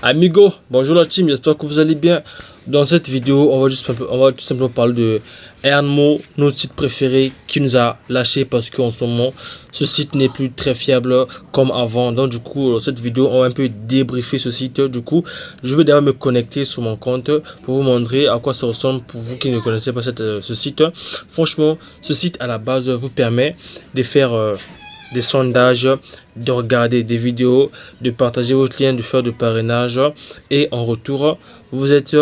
Amigo, bonjour la team, j'espère que vous allez bien. Dans cette vidéo, on va tout simplement parler de Earnmo, notre site préféré qui nous a lâché parce qu'en ce moment, ce site n'est plus très fiable comme avant. Donc du coup, dans cette vidéo, on va un peu débriefer ce site. Du coup, je vais d'ailleurs me connecter sur mon compte pour vous montrer à quoi ça ressemble pour vous qui ne connaissez pas ce site. Franchement, ce site à la base vous permet de faire des sondages, de regarder des vidéos, de partager votre lien, de faire du parrainage et en retour, vous êtes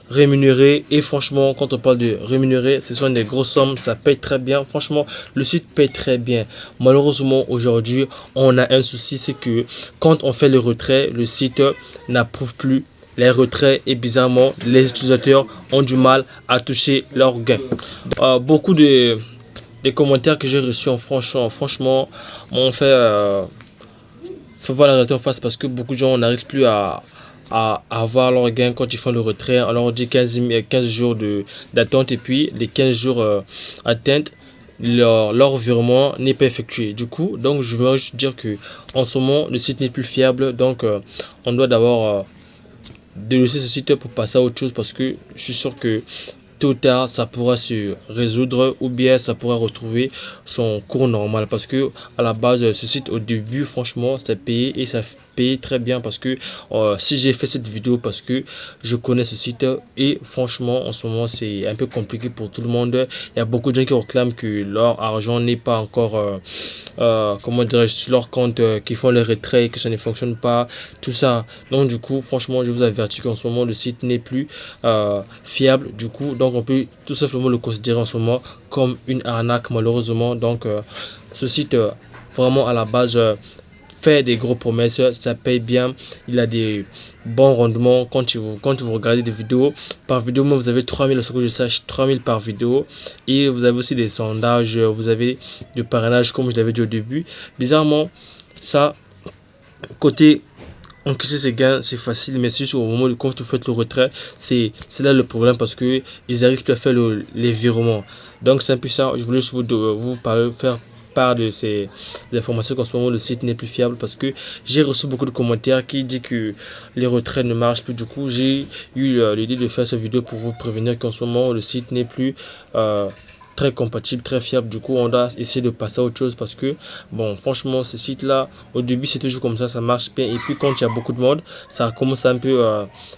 rémunéré. Et franchement, quand on parle de rémunéré, ce sont des grosses sommes, ça paye très bien. Franchement, le site paye très bien. Malheureusement, aujourd'hui, on a un souci, c'est que quand on fait le retrait, le site n'approuve plus les retraits et bizarrement, les utilisateurs ont du mal à toucher leurs gains. Beaucoup de les commentaires que j'ai reçus franchement m'ont fait voir la réalité en face parce que beaucoup de gens n'arrivent plus à avoir leur gain quand ils font le retrait. On leur dit 15 jours d'attente et puis les 15 jours atteints, leur virement n'est pas effectué. Du coup, donc je veux juste dire que en ce moment, le site n'est plus fiable. Donc, on doit d'abord délaisser ce site pour passer à autre chose parce que je suis sûr que tôt ou tard ça pourra se résoudre ou bien ça pourra retrouver son cours normal parce que à la base ce site au début franchement ça payé et ça paye très bien parce que si j'ai fait cette vidéo parce que je connais ce site et franchement en ce moment c'est un peu compliqué pour tout le monde. Il y a beaucoup de gens qui réclament que leur argent n'est pas encore comment dirais-je sur leur compte, qui font les retraits, que ça ne fonctionne pas, tout ça. Donc du coup franchement je vous avertis qu'en ce moment le site n'est plus fiable. Du coup donc on peut tout simplement le considérer en ce moment comme une arnaque malheureusement. Donc ce site vraiment à la base fait des gros promesses, ça paye bien, il a des bons rendements quand vous regardez des vidéos. Par vidéo, moi, vous avez 3000, à ce que je sache, 3000 par vidéo. Et vous avez aussi des sondages, vous avez du parrainage comme je l'avais dit au début. Bizarrement, ça, côté encaisser ses gains, c'est facile, mais c'est juste au moment où quand vous faites le retrait, c'est là le problème parce que ils arrivent plus à faire les virements. Donc c'est un peu ça, je voulais juste vous parler, faire part de ces informations qu'en ce moment le site n'est plus fiable parce que j'ai reçu beaucoup de commentaires qui disent que les retraits ne marchent plus. Du coup, j'ai eu l'idée de faire cette vidéo pour vous prévenir qu'en ce moment le site n'est plus très compatible, très fiable. Du coup, on doit essayer de passer à autre chose parce que, bon, franchement, ce site-là, au début, c'est toujours comme ça marche bien. Et puis, quand il y a beaucoup de monde, ça commence à un peu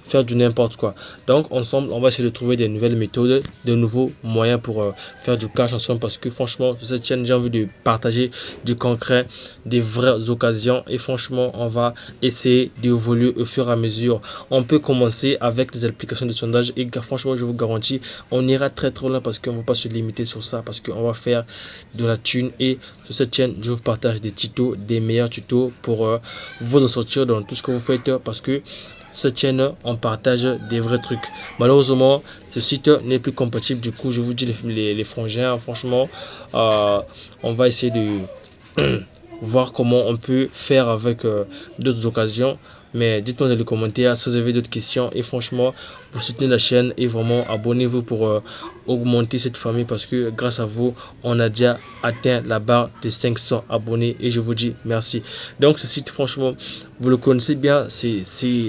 faire du n'importe quoi. Donc, ensemble, on va essayer de trouver des nouvelles méthodes, de nouveaux moyens pour faire du cash ensemble parce que, franchement, sur cette chaîne, j'ai envie de partager du concret, des vraies occasions. Et franchement, on va essayer d'évoluer au fur et à mesure. On peut commencer avec des applications de sondage et franchement, je vous garantis, on ira très trop loin parce qu'on ne va pas se limiter sur ça parce qu'on va faire de la thune. Et sur cette chaîne je vous partage des tutos, des meilleurs tutos pour vous en sortir dans tout ce que vous faites parce que cette chaîne on partage des vrais trucs. Malheureusement ce site n'est plus compatible. Du coup je vous dis les frangins, franchement on va essayer de voir comment on peut faire avec d'autres occasions. Mais dites-moi dans les commentaires si vous avez d'autres questions et franchement vous soutenez la chaîne et vraiment abonnez-vous pour augmenter cette famille parce que grâce à vous on a déjà atteint la barre des 500 abonnés et je vous dis merci. Donc ce site franchement vous le connaissez bien, c'est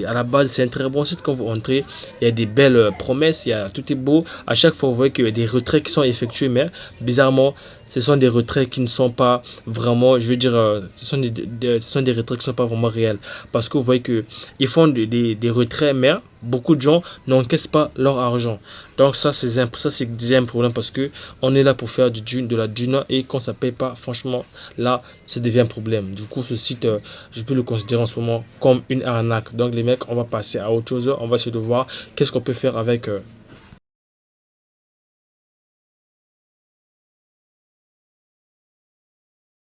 à la base c'est un très bon site. Quand vous entrez il y a des belles promesses, tout est beau, à chaque fois vous voyez qu'il y a des retraits qui sont effectués mais bizarrement ce sont des retraits qui ne sont pas vraiment, je veux dire, ce sont des retraits qui ne sont pas vraiment réels. Parce que vous voyez qu'ils font des retraits, mais beaucoup de gens n'encaissent pas leur argent. Donc ça c'est déjà un problème parce que on est là pour faire de la dune et quand ça ne paye pas, franchement, là, ça devient un problème. Du coup, ce site, je peux le considérer en ce moment comme une arnaque. Donc les mecs, on va passer à autre chose. On va essayer de voir qu'est-ce qu'on peut faire avec